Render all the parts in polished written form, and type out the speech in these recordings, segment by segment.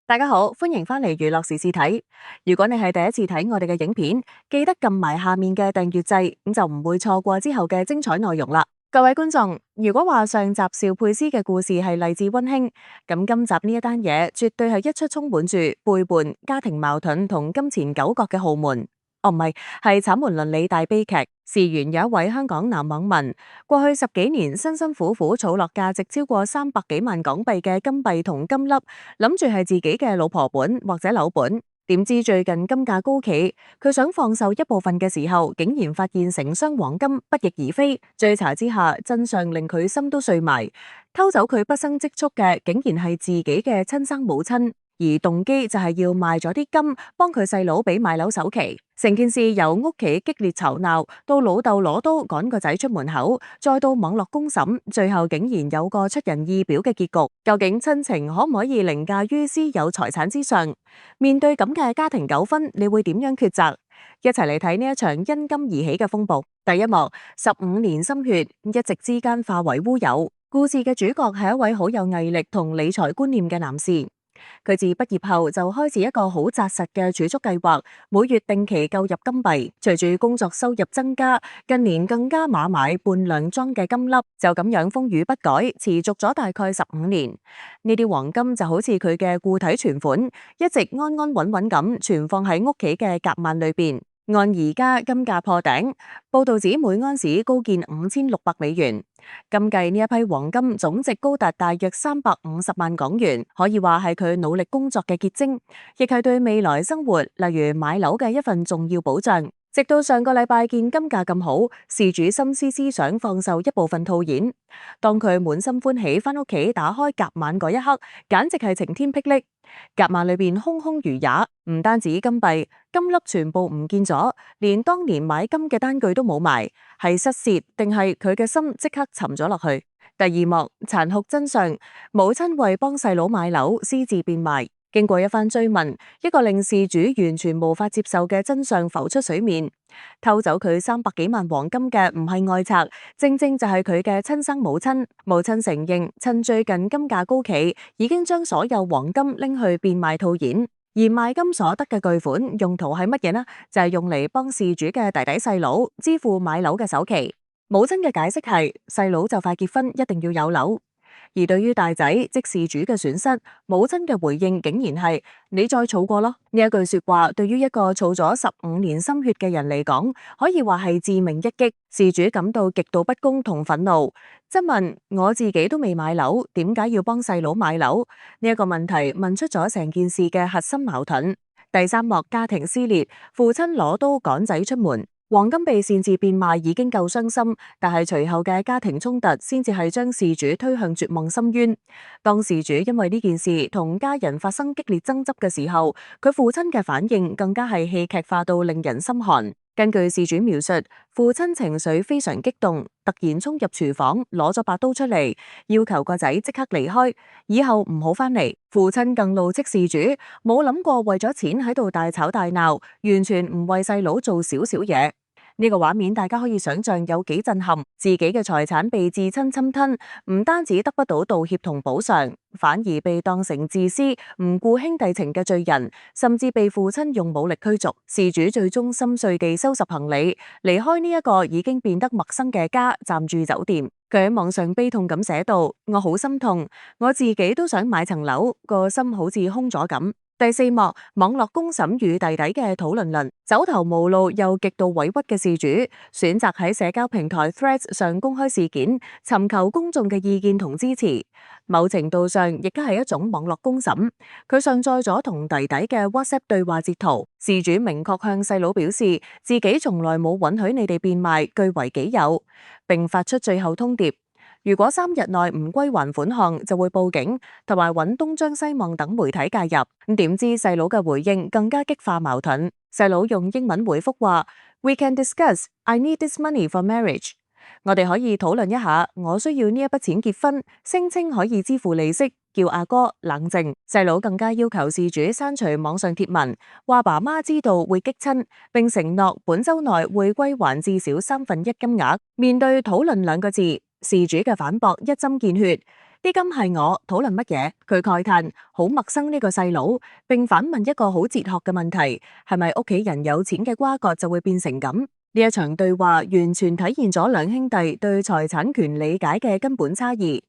大家好，歡迎返嚟娛樂時事睇。如果你係第一次睇我哋嘅影片，記得撳埋下面嘅訂閱掣，咁就唔會錯過之後嘅精彩內容啦。各位觀眾，如果話上集邵佩斯嘅故事係勵志溫馨，咁今集呢一單嘢絕對係一出充滿住背叛、家庭矛盾同金錢糾葛嘅豪門。哦，唔係，係慘門倫理大悲劇。事源有一位香港男網民，過去10幾年辛辛苦苦儲落價值超過300幾萬港幣嘅金幣同金粒，諗住係自己嘅老婆本或者樓本。點知最近金價高企，佢想放售一部分嘅時候，竟然發現成箱黃金不翼而飛。追查之下，真相令佢心都碎埋。偷走佢畢生積蓄嘅，竟然係自己嘅親生母親。而動機就係要賣咗啲金，幫佢細佬俾買樓首期。成件事由屋企激烈吵鬧，到老豆攞刀趕個仔出門口，再到網絡公審，最後竟然有個出人意表嘅結局。究竟親情可唔可以凌駕於私有財產之上？面對咁嘅家庭糾紛，你會點樣抉擇？一齊嚟睇呢一場因金而起嘅風暴。第一幕，15年心血，一夕之間化為烏有。故事嘅主角係一位好有毅力同理財觀念嘅男士。佢自畢業後就開始一個好紮實嘅儲蓄計劃，每月定期購入金幣。隨住工作收入增加，近年更加碼買半兩裝嘅金粒，就咁樣風雨不改，持續咗大概15年。呢啲黃金就好似佢嘅固體存款，一直安安穩穩咁存放喺屋企嘅夾萬裏邊。按而家金價破頂，報道指每安士高見$5600。今計呢一批黃金總值高達大約350萬港元，可以話係佢努力工作嘅結晶，亦係對未來生活，例如買樓嘅一份重要保障。直到上個禮拜見金價咁好，事主心思想放售一部分套現。當佢滿心歡喜返屋企打開夾萬嗰一刻，簡直係晴天霹靂。夾萬裏邊空空如也，唔單止金幣、金粒全部唔見咗，連當年買金嘅單據都冇埋，係失竊定係佢嘅心即刻沉咗落去？第二幕殘酷真相，母親為幫細佬買樓私自變賣。經過一番追問，一個令事主完全無法接受嘅真相浮出水面。偷走佢300幾萬黃金嘅唔係外賊，正正就係佢嘅親生母親。母親承認趁最近金價高企，已經將所有黃金拎去變賣套現，而賣金所得嘅巨款用途係乜嘢呢？就係用嚟幫事主嘅弟弟細佬支付買樓嘅首期。母親嘅解釋係細佬就快結婚，一定要有樓。而對於大仔即事主嘅損失，母親嘅回應竟然係你再儲過咯。呢一句說話對於一個儲咗15年心血嘅人嚟講，可以話係致命一擊。事主感到極度不公同憤怒，質問我自己都未買樓，點解要幫細佬買樓？呢一個問題問出咗成件事嘅核心矛盾。第三幕家庭撕裂，父親攞刀趕仔出門。黃金被擅自變賣已經夠傷心，但係隨後嘅家庭衝突先至係將事主推向絕望深淵。當事主因為呢件事同家人發生激烈爭執嘅時候，佢父親嘅反應更加係戲劇化到令人心寒。根據事主描述，父親情緒非常激動，突然衝入廚房攞咗把刀出嚟，要求個仔即刻離開，以後唔好返嚟。父親更怒斥事主冇諗過為咗錢喺度大吵大鬧，完全唔為細佬做少少嘢。呢個畫面大家可以想象有幾震撼，自己嘅財產被至親侵吞，唔單止得不到道歉同補償，反而被當成自私、唔顧兄弟情嘅罪人，甚至被父親用武力驅逐。事主最終心碎地收拾行李，離開呢一個已經變得陌生嘅家，暫住酒店。佢喺網上悲痛咁寫道：我好心痛，我自己都想買層樓，個心好似空咗咁。第四幕網絡公審與弟弟嘅討論輪，走投無路又極度委屈嘅事主，選擇喺社交平台 Threads 上公開事件，尋求公眾嘅意見同支持。某程度上亦都係一種網絡公審。佢上載咗同弟弟嘅 WhatsApp 對話截圖，事主明確向細佬表示自己從來冇允許你哋變賣，據為己有，並發出最後通牒。如果3日內唔歸還款項，就會報警，同埋揾東張西望等媒體介入。咁點知細佬嘅回應更加激化矛盾。細佬用英文回覆話 ：We can discuss. I need this money for marriage. 我哋可以討論一下，我需要呢一筆錢結婚，聲稱可以支付利息。叫阿哥冷靜。細佬更加要求事主刪除網上貼文，話爸媽知道會激親，並承諾本週內會歸還至少1/3金額。面對討論2個字，事主嘅反駁一針見血。啲金係我討論乜嘢？佢慨嘆好陌生呢個細佬，並反問一個好哲學嘅問題：係咪屋企人有錢嘅瓜葛就會變成咁？呢一場對話完全體現咗兩兄弟對財產權理解嘅根本差異。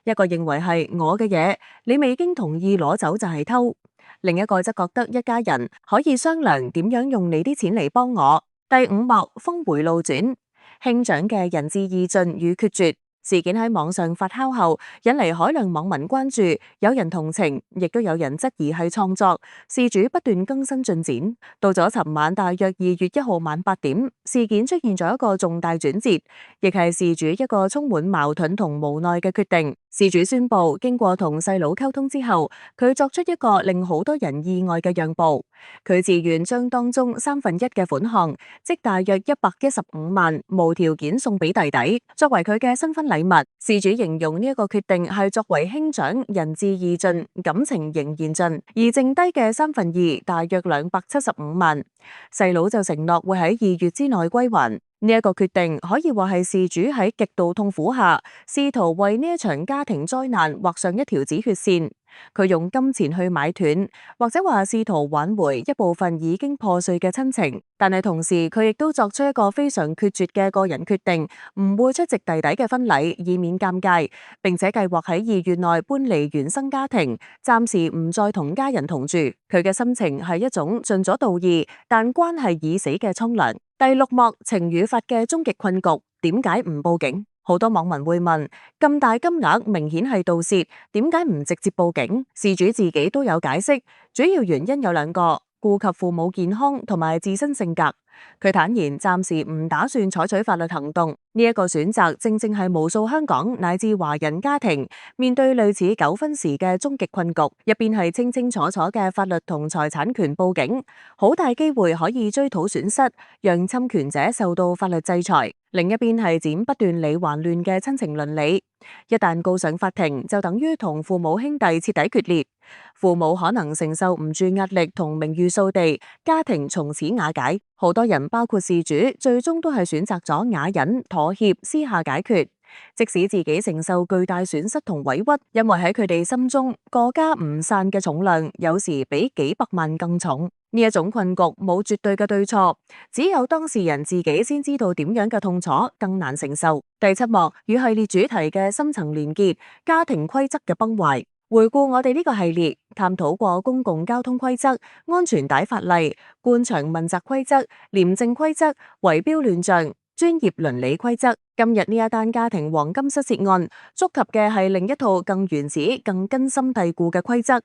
一個認為係我嘅嘢，你未經同意攞走就係偷；另一個則覺得一家人可以商量點樣用你啲錢嚟幫我。第五幕峰回路轉，兄長嘅仁至義盡與決絕。事件喺網上發酵後，引嚟海量網民關注，有人同情，亦都有人質疑係創作。事主不斷更新進展，到咗尋晚大約2月1號晚8點，事件出現咗一個重大轉折，亦係事主一個充滿矛盾同無奈嘅決定。事主宣布，經過同細佬溝通之後，佢作出一個令好多人意外嘅讓步，佢自願將當中1/3嘅款項，即大約115萬，無條件送俾弟弟，作為佢嘅新婚禮物。事主形容呢一個決定係作為兄長仁至義盡，感情仍然盡，而剩低嘅2/3大約275萬，細佬就承諾會喺2月之內歸還。呢一個決定可以話係事主喺極度痛苦下，試圖為呢一場家庭災難畫上一條止血線。佢用金錢去買斷，或者話試圖挽回一部分已經破碎嘅親情。但係同時，佢亦都作出一個非常決絕嘅個人決定，唔會出席弟弟嘅婚禮，以免尷尬，並且計劃喺2月內搬離原生家庭，暫時唔再同家人同住。佢嘅心情係一種盡咗道義，但關係已死嘅蒼涼。第6幕情與法嘅終極困局，點解唔報警？好多網民會問，咁大金額明顯係盜竊，點解唔直接報警？事主自己都有解釋，主要原因有2個：顧及父母健康同埋自身性格。佢坦言暫時唔打算採取法律行動，呢一個選擇正正係無數香港乃至華人家庭面對類似糾紛時嘅終極困局。一邊係清清楚楚嘅法律同財產權報警，好大機會可以追討損失，讓侵權者受到法律制裁；另一邊係剪不斷理還亂嘅親情倫理，一旦告上法庭，就等於同父母兄弟徹底決裂，父母可能承受唔住壓力同名譽掃地，家庭從此瓦解。好多人包括事主，最終都係選擇咗啞忍、妥協、私下解決，即使自己承受巨大損失同委屈，因為喺佢哋心中，個家唔散嘅重量，有時比幾百萬更重。呢一種困局冇絕對嘅對錯，只有當事人自己先知道點樣嘅痛楚更難承受。第7幕與系列主題嘅深層連結，家庭規則嘅崩壞。回顧我哋呢個系列，探討過公共交通規則、安全帶法例、官場問責規則、廉政規則、圍標亂象、專業倫理規則。今日呢一單家庭黃金失竊案，觸及嘅係另一套更原始、更根深蒂固嘅規則，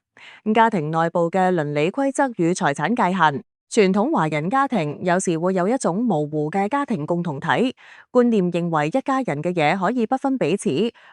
家庭內部嘅倫理規則與財產界限。傳統華人家庭有時會有一種模糊嘅家庭共同體觀念，認為一家人嘅嘢可以不分彼此，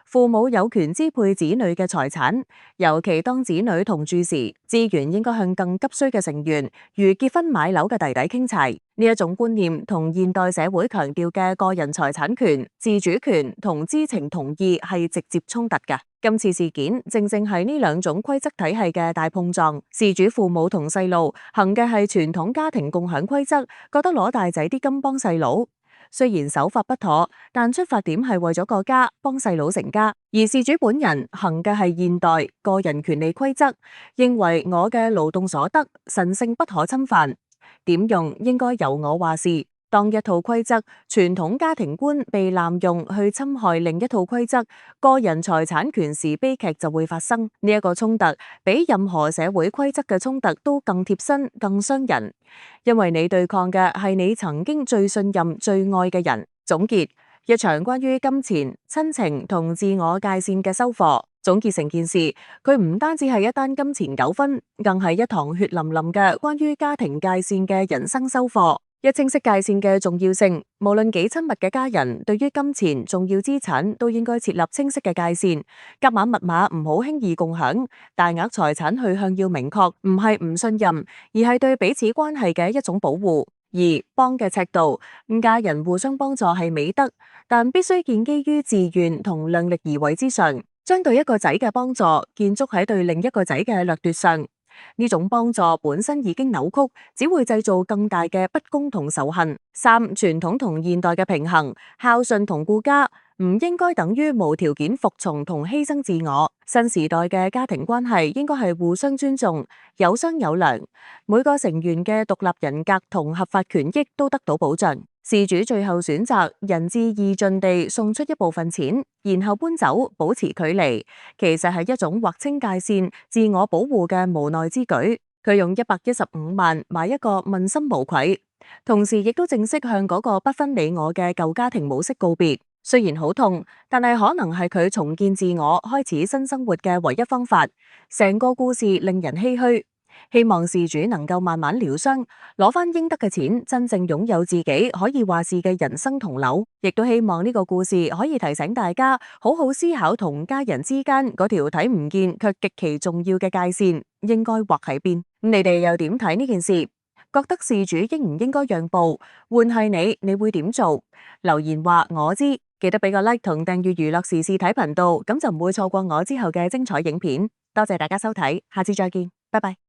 父母有權支配子女嘅財產，尤其當子女同住時，資源應該向更急需嘅成員，如結婚買樓嘅弟弟傾齊。呢一種觀念同現代社會強調嘅個人財產權、自主權同知情同意係直接衝突嘅。今次事件正正係呢2種規則體系嘅大碰撞。事主父母同細路行嘅係傳統家庭共享規則，覺得攞大仔啲金幫細佬，雖然手法不妥，但出發點係為咗個家，幫細佬成家。而事主本人行嘅係現代個人權利規則，認為我嘅勞動所得神聖不可侵犯，點用應該由我話事。當一套規則傳統家庭觀被濫用去侵害另一套規則，個人財產權時悲劇就會發生。呢一個衝突比任何社會規則嘅衝突都更貼身、更傷人，因為你對抗嘅係你曾經最信任、最愛嘅人。總結一場關於金錢、親情同自我界線嘅收課。總結成件事，佢唔單止係一單金錢糾紛，更係一堂血淋淋嘅關於家庭界線嘅人生收課。一清晰界線嘅重要性，無論幾親密嘅家人，對於金錢、重要資產都應該設立清晰嘅界線。夾碼密碼唔好輕易共享，大額財產去向要明確，唔係唔信任，而係對彼此關係嘅一種保護。而幫嘅尺度，家人互相幫助係美德，但必須建基於自願同量力而為之上，將對一個仔嘅幫助建築喺對另一個仔嘅掠奪上。呢種幫助本身已經扭曲，只會製造更大嘅不公同仇恨。三、傳統同現代嘅平衡，孝順同顧家唔應該等於無條件服從同犧牲自我。新時代嘅家庭關係應該係互相尊重，有商有量，每個成員嘅獨立人格同合法權益都得到保障。事主最後選擇仁至義盡地送出一部分錢，然後搬走，保持距離，其實係一種劃清界線、自我保護嘅無奈之舉。佢用115萬買一個問心無愧，同時亦都正式向嗰個不分你我嘅舊家庭模式告別。雖然好痛，但係可能係佢重建自我、開始新生活嘅唯一方法。成個故事令人唏噓，希望事主能夠慢慢療傷，攞返應得嘅錢，真正擁有自己可以話事嘅人生同樓。亦都希望呢個故事可以提醒大家，好好思考同家人之間嗰條睇唔見卻極其重要嘅界線應該劃喺邊。你哋又點睇呢件事？覺得事主應唔應該讓步？換係你會點做？留言話我知，記得俾個 like 同訂閱娛樂時事睇頻道，咁就唔會錯過我之後嘅精彩影片。多謝大家收睇，下次再見，拜拜。